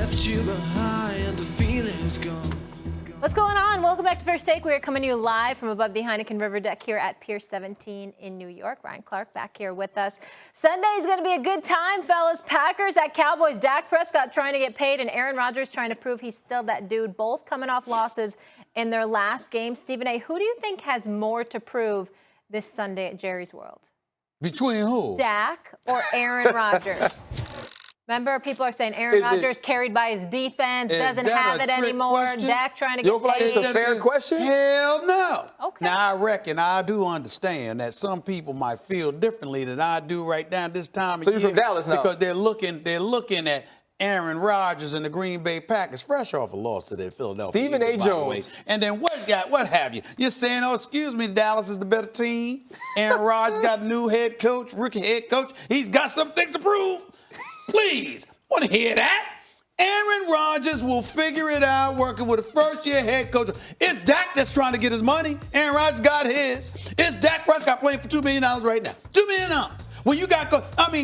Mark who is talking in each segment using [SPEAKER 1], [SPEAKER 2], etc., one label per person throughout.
[SPEAKER 1] left you behind, the feeling's gone.
[SPEAKER 2] What's going on? Welcome back to First Take. We are coming to you live from above the Heineken River deck here at Pier 17 in New York. Ryan Clark back here with us. Sunday is going to be a good time, fellas. Packers at Cowboys. Dak Prescott trying to get paid, and Aaron Rodgers trying to prove he's still that dude. Both coming off losses in their last game. Stephen A., who do you think has more to prove this Sunday at Jerry's World?
[SPEAKER 3] Between who?
[SPEAKER 2] Dak or Aaron Rodgers? Remember, people are saying Aaron Rodgers carried by his defense, doesn't have it anymore.
[SPEAKER 3] Question?
[SPEAKER 2] Dak trying to
[SPEAKER 4] You
[SPEAKER 2] get
[SPEAKER 4] don't feel like
[SPEAKER 2] paid.
[SPEAKER 4] it's a fair question?
[SPEAKER 3] Hell no.
[SPEAKER 2] Okay.
[SPEAKER 3] Now, I reckon I do understand that some people might feel differently than I do right now this time of
[SPEAKER 4] So
[SPEAKER 3] year.
[SPEAKER 4] you're from Dallas now?
[SPEAKER 3] Because they're looking at Aaron Rodgers and the Green Bay Packers fresh off a loss to their Philadelphia
[SPEAKER 4] Stephen
[SPEAKER 3] Eagles,
[SPEAKER 4] A.
[SPEAKER 3] by the way.
[SPEAKER 4] Jones.
[SPEAKER 3] And then what have you? You're saying, oh, excuse me, Dallas is the better team. Aaron Rodgers got a new head coach, rookie head coach. He's got some things to prove. Please. Want to hear that? Aaron Rodgers will figure it out working with a first-year head coach. It's Dak that's trying to get his money. Aaron Rodgers got his. It's Dak Prescott playing for $2 million right now. $2 million. When you got,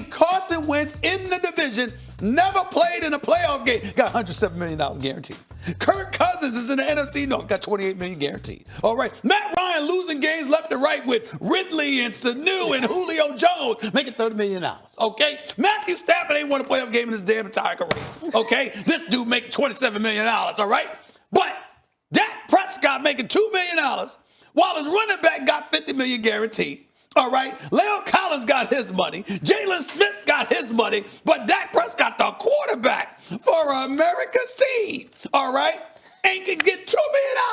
[SPEAKER 3] Carson Wentz in the division, never played in a playoff game, got $107 million guaranteed. Kirk Cousins is in the NFC North, got $28 million guaranteed. All right, Matt Ryan losing games left and right with Ridley and Sanu and Julio Jones, making $30 million. Okay, Matthew Stafford ain't won a playoff game in his damn entire career. Okay, this dude making $27 million. All right, but Dak Prescott making $2 million while his running back got $50 million guaranteed. All right, Leo Collins got his money. Jalen Smith got his money. But Dak Prescott, the quarterback for America's team, all right, ain't gonna get $2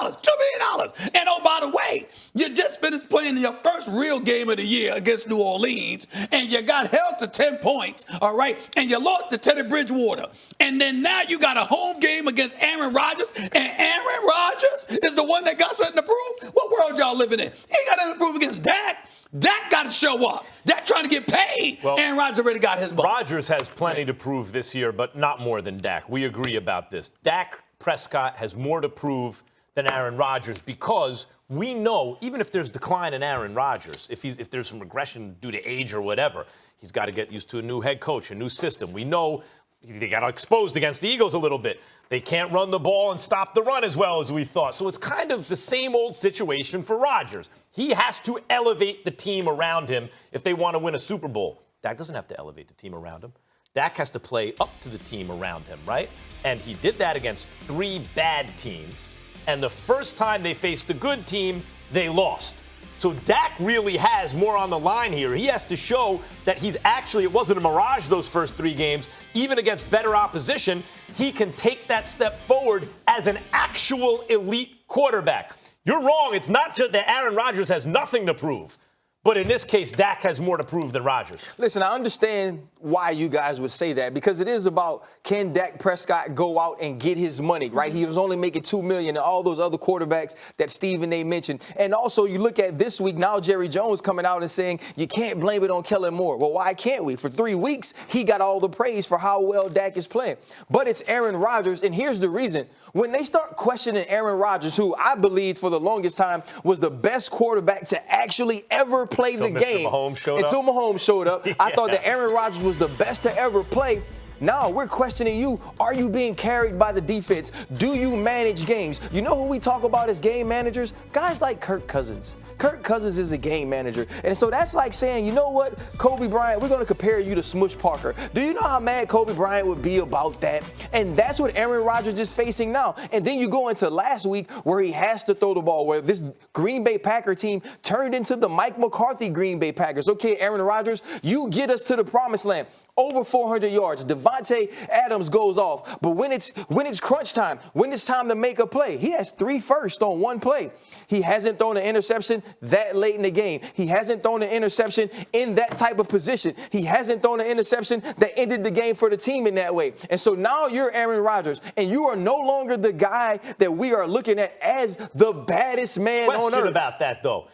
[SPEAKER 3] million. $2 million. And oh, by the way, you just finished playing your first real game of the year against New Orleans, and you got held to 10 points, all right, and you lost to Teddy Bridgewater. And then now you got a home game against Aaron Rodgers, and Aaron Rodgers is the one that got something to prove? What world y'all living in? He ain't got nothing to prove against Dak. Dak got to show up. Dak trying to get paid. Well, Aaron Rodgers already got his money.
[SPEAKER 5] Rodgers has plenty to prove this year, but not more than Dak. We agree about this. Dak Prescott has more to prove than Aaron Rodgers because we know, even if there's decline in Aaron Rodgers, if there's some regression due to age or whatever, he's got to get used to a new head coach, a new system. We know they got exposed against the Eagles a little bit. They can't run the ball and stop the run as well as we thought. So it's kind of the same old situation for Rodgers. He has to elevate the team around him if they want to win a Super Bowl. Dak doesn't have to elevate the team around him. Dak has to play up to the team around him, right? And he did that against 3 bad teams. And the first time they faced a good team, they lost. So Dak really has more on the line here. He has to show that he's actually, it wasn't a mirage those first 3 games. Even against better opposition, he can take that step forward as an actual elite quarterback. You're wrong. It's not just that Aaron Rodgers has nothing to prove. But in this case, Dak has more to prove than Rodgers.
[SPEAKER 4] Listen, I understand why you guys would say that because it is about can Dak Prescott go out and get his money, right? He was only making $2 million and all those other quarterbacks that Stephen A. mentioned. And also you look at this week, now Jerry Jones coming out and saying you can't blame it on Kellen Moore. Well, why can't we? For 3 weeks, he got all the praise for how well Dak is playing. But it's Aaron Rodgers, and here's the reason. When they start questioning Aaron Rodgers, who I believed for the longest time was the best quarterback to actually ever play the game. Until Mahomes showed up. Yeah. I thought that Aaron Rodgers was the best to ever play. Now we're questioning you. Are you being carried by the defense? Do you manage games? You know who we talk about as game managers? Guys like Kirk Cousins. Kirk Cousins is a game manager. And so that's like saying, you know what, Kobe Bryant, we're going to compare you to Smush Parker. Do you know how mad Kobe Bryant would be about that? And that's what Aaron Rodgers is facing now. And then you go into last week where he has to throw the ball, where this Green Bay Packer team turned into the Mike McCarthy Green Bay Packers. Okay, Aaron Rodgers, you get us to the promised land. Over 400 yards. Devontae Adams goes off. But when it's crunch time, when it's time to make a play, he has 3 firsts on 1 play. He hasn't thrown an interception that late in the game. He hasn't thrown an interception in that type of position. He hasn't thrown an interception that ended the game for the team in that way. And so now you're Aaron Rodgers, and you are no longer the guy that we are looking at as the baddest man on earth.
[SPEAKER 5] Question about that, though.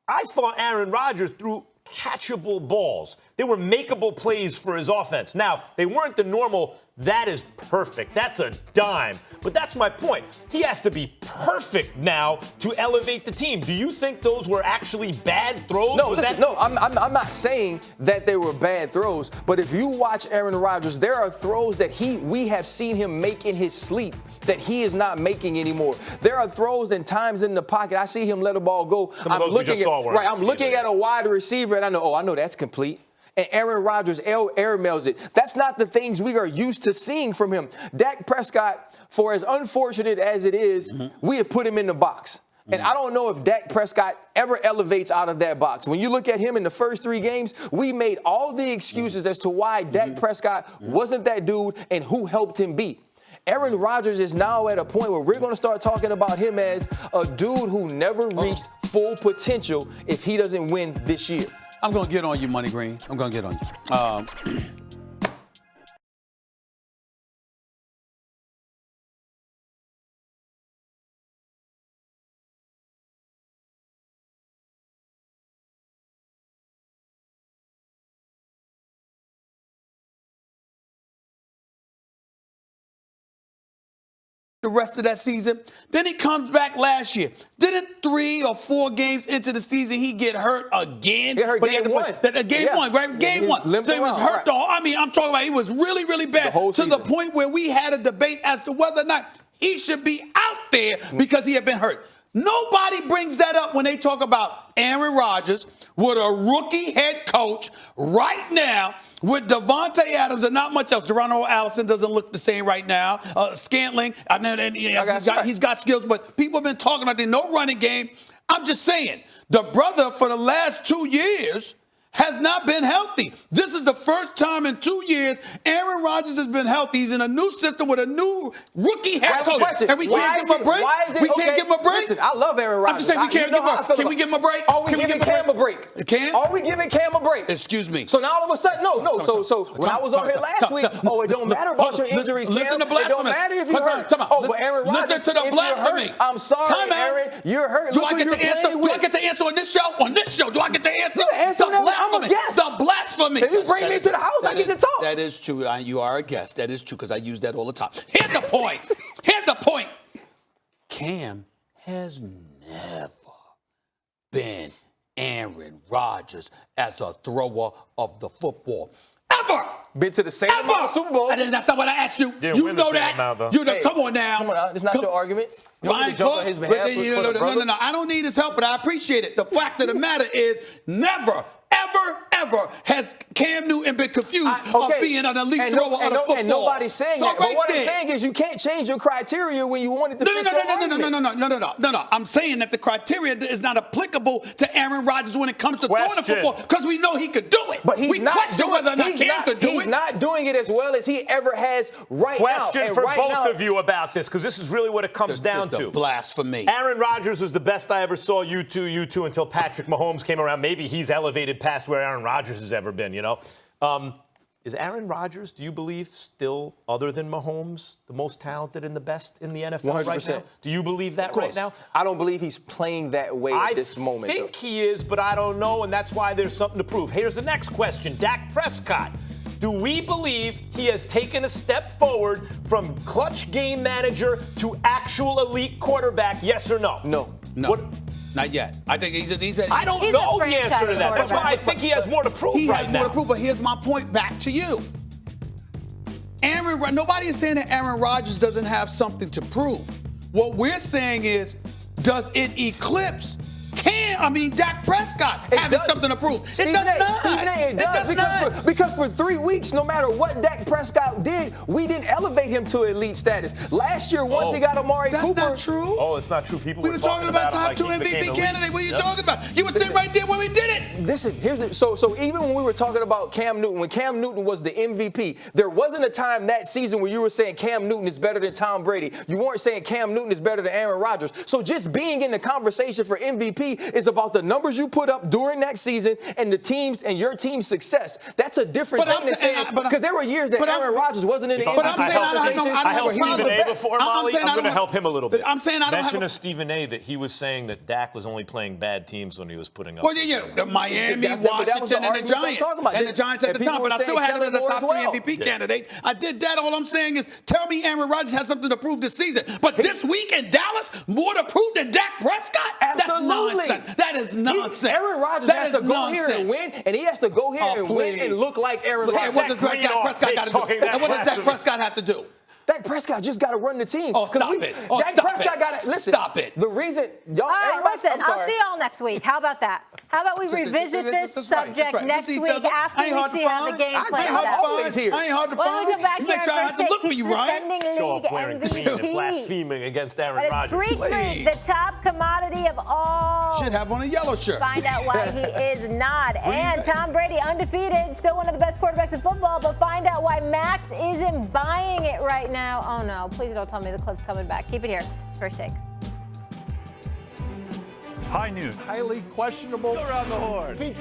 [SPEAKER 5] I thought Aaron Rodgers threw catchable balls. They were makeable plays for his offense. Now, they weren't the normal that is perfect. That's a dime. But that's my point. He has to be perfect now to elevate the team. Do you think those were actually bad throws?
[SPEAKER 4] No, I'm not saying that they were bad throws. But if you watch Aaron Rodgers, there are throws that we have seen him make in his sleep that he is not making anymore. There are throws and times in the pocket. I see him let a ball go. I'm looking at a wide receiver and I know that's complete. And Aaron Rodgers airmails it. That's not the things we are used to seeing from him. Dak Prescott, for as unfortunate as it is, we have put him in the box. And I don't know if Dak Prescott ever elevates out of that box. When you look at him in the first 3 games, we made all the excuses as to why Dak Prescott wasn't that dude and who helped him be. Aaron Rodgers is now at a point where we're going to start talking about him as a dude who never reached full potential if he doesn't win this year.
[SPEAKER 3] I'm going to get on you, Money Green. I'm going to get on you. The rest of that season. Then he comes back last year. Didn't 3 or 4 games into the season he get hurt again?
[SPEAKER 4] He hurt game one.
[SPEAKER 3] Game one, right? Game one. So he was hurt I'm talking about he was really, really bad to the point where we had a debate as to whether or not he should be out there because he had been hurt. Nobody brings that up when they talk about Aaron Rodgers with a rookie head coach right now with Devontae Adams and not much else. Geronimo Allison doesn't look the same right now. Scantling, he's got skills, but people have been talking about there's no running game. I'm just saying, the brother for the last 2 years has not been healthy. This is the first time in 2 years Aaron Rodgers has been healthy. He's in a new system with a new rookie head coach. And we can't give him a break? We can't give him a break?
[SPEAKER 4] Listen, I love Aaron Rodgers.
[SPEAKER 3] I'm just saying can we give him a break?
[SPEAKER 4] Are we giving Cam a break?
[SPEAKER 3] Can?
[SPEAKER 4] Are we giving Cam a break?
[SPEAKER 3] Excuse me.
[SPEAKER 4] So now all of a sudden, no. So when I was on here last week, it don't matter about your injuries, Cam. It don't matter if you're hurt. But Aaron Rodgers,
[SPEAKER 3] listen to the blasphemy.
[SPEAKER 4] I'm sorry, Aaron. You're hurt.
[SPEAKER 3] Do I get to answer? Do I get to answer on this show? On this show, do I get to answer?
[SPEAKER 4] You answer I'm a guest.
[SPEAKER 3] Blasphemy.
[SPEAKER 4] If you bring me to the house, I get to talk.
[SPEAKER 3] That is true. You are a guest. That is true because I use that all the time. Here's the point. Here's the point. Cam has never been Aaron Rodgers as a thrower of the football. Ever.
[SPEAKER 4] Been to the same amount of Super Bowl.
[SPEAKER 3] That's not what I asked you. You know that. Come on now.
[SPEAKER 4] Come on now. It's not your argument. You want me to jump on his behalf
[SPEAKER 3] No. I don't need his help, but I appreciate it. The fact of the matter is never, ever has Cam Newton been confused of being an elite thrower of the football.
[SPEAKER 4] And nobody's saying that. But what I'm saying is you can't change your criteria when you want it to fit your argument.
[SPEAKER 3] No. I'm saying that the criteria is not applicable to Aaron Rodgers when it comes to throwing the football because we know he could do it.
[SPEAKER 4] But he's not doing
[SPEAKER 3] whether or not Cam could do it.
[SPEAKER 4] He's not doing it as well as he ever has now.
[SPEAKER 5] Question for both of you about this because this is really what it comes down to.
[SPEAKER 3] Blasphemy.
[SPEAKER 5] Aaron Rodgers was the best I ever saw you two until Patrick Mahomes came around. Maybe he's elevated past where Aaron Rodgers has ever been, Is Aaron Rodgers, do you believe, still, other than Mahomes, the most talented and the best in the NFL
[SPEAKER 4] 100%.
[SPEAKER 5] right now? Do you believe that right now?
[SPEAKER 4] I don't believe he's playing that way at this moment.
[SPEAKER 5] I think he is, but I don't know, and that's why there's something to prove. Here's the next question. Dak Prescott. Do we believe he has taken a step forward from clutch game manager to actual elite quarterback, yes or no?
[SPEAKER 4] No.
[SPEAKER 3] Not yet. I think he's
[SPEAKER 5] I don't know the answer to that. That's why I think he has more to prove
[SPEAKER 3] he
[SPEAKER 5] right
[SPEAKER 3] has
[SPEAKER 5] now.
[SPEAKER 3] More to prove, but here's my point back to you. Nobody is saying that Aaron Rodgers doesn't have something to prove. What we're saying is, does it eclipse Dak Prescott having something to prove?
[SPEAKER 4] It does not. Because for 3 weeks, no matter what Dak Prescott did, we didn't elevate him to elite status. Last year, once he got Amari Cooper.
[SPEAKER 3] That's not true.
[SPEAKER 5] Oh, it's not true.
[SPEAKER 3] We were talking about top 2 MVP candidate. What are you talking about? You were sitting right there when we did it.
[SPEAKER 4] Listen, so even when we were talking about Cam Newton, when Cam Newton was the MVP, there wasn't a time that season where you were saying Cam Newton is better than Tom Brady. You weren't saying Cam Newton is better than Aaron Rodgers. So just being in the conversation for MVP It's about the numbers you put up during that season and the teams and your team's success. That's a different thing than saying, because there were years that Aaron Rodgers wasn't in the
[SPEAKER 5] But
[SPEAKER 4] MVP
[SPEAKER 5] I'm saying
[SPEAKER 4] conversation.
[SPEAKER 5] I helped Stephen A. before, Molly. I'm going to help him a little bit.
[SPEAKER 3] I'm saying I don't
[SPEAKER 5] Mention
[SPEAKER 3] have
[SPEAKER 5] to Stephen A. that he was saying that Dak was only playing bad teams when he was putting up.
[SPEAKER 3] Well, yeah, Miami, Washington, and the Giants. And the Giants at the top, but I still had him as a top 3 MVP candidate. I did that. All I'm saying is, tell me Aaron Rodgers has something to prove this season. But this week in Dallas, more to prove than Dak Prescott?
[SPEAKER 4] Absolutely.
[SPEAKER 3] That's nonsense. That is nonsense.
[SPEAKER 4] Aaron Rodgers has to go here and win, and he has to go here and win and look like Aaron Rodgers.
[SPEAKER 3] What does Dak Prescott got to do? And what does Dak Prescott have to do?
[SPEAKER 4] Dak Prescott just got to run the team.
[SPEAKER 3] Oh, stop it. Oh,
[SPEAKER 4] Dak Prescott got to listen.
[SPEAKER 3] Stop it.
[SPEAKER 4] The reason y'all.
[SPEAKER 2] All right, listen, I'll see y'all next week. How about that? How about we revisit this subject next week after we see how the game plays out?
[SPEAKER 4] Always here.
[SPEAKER 3] I ain't hard to
[SPEAKER 2] When
[SPEAKER 3] find.
[SPEAKER 2] we come back
[SPEAKER 3] You
[SPEAKER 2] here
[SPEAKER 3] make sure I
[SPEAKER 2] on
[SPEAKER 3] have
[SPEAKER 2] First
[SPEAKER 3] to
[SPEAKER 2] Take,
[SPEAKER 3] look for
[SPEAKER 2] he's
[SPEAKER 3] you, Ryan.
[SPEAKER 2] defending
[SPEAKER 5] Show
[SPEAKER 2] league
[SPEAKER 5] up wearing green and
[SPEAKER 2] MVP.
[SPEAKER 5] blaspheming against Aaron
[SPEAKER 2] But it's
[SPEAKER 5] Rodgers.
[SPEAKER 2] Greek freak, the top commodity of all.
[SPEAKER 3] Should have on a yellow shirt.
[SPEAKER 2] Find out why he is not. And Tom Brady, undefeated, still one of the best quarterbacks in football, but find out why Max isn't buying it right now. Oh, no. Please don't tell me the clip's coming back. Keep it here. It's First Take.
[SPEAKER 6] High noon.
[SPEAKER 7] Highly questionable.
[SPEAKER 6] Around the horn.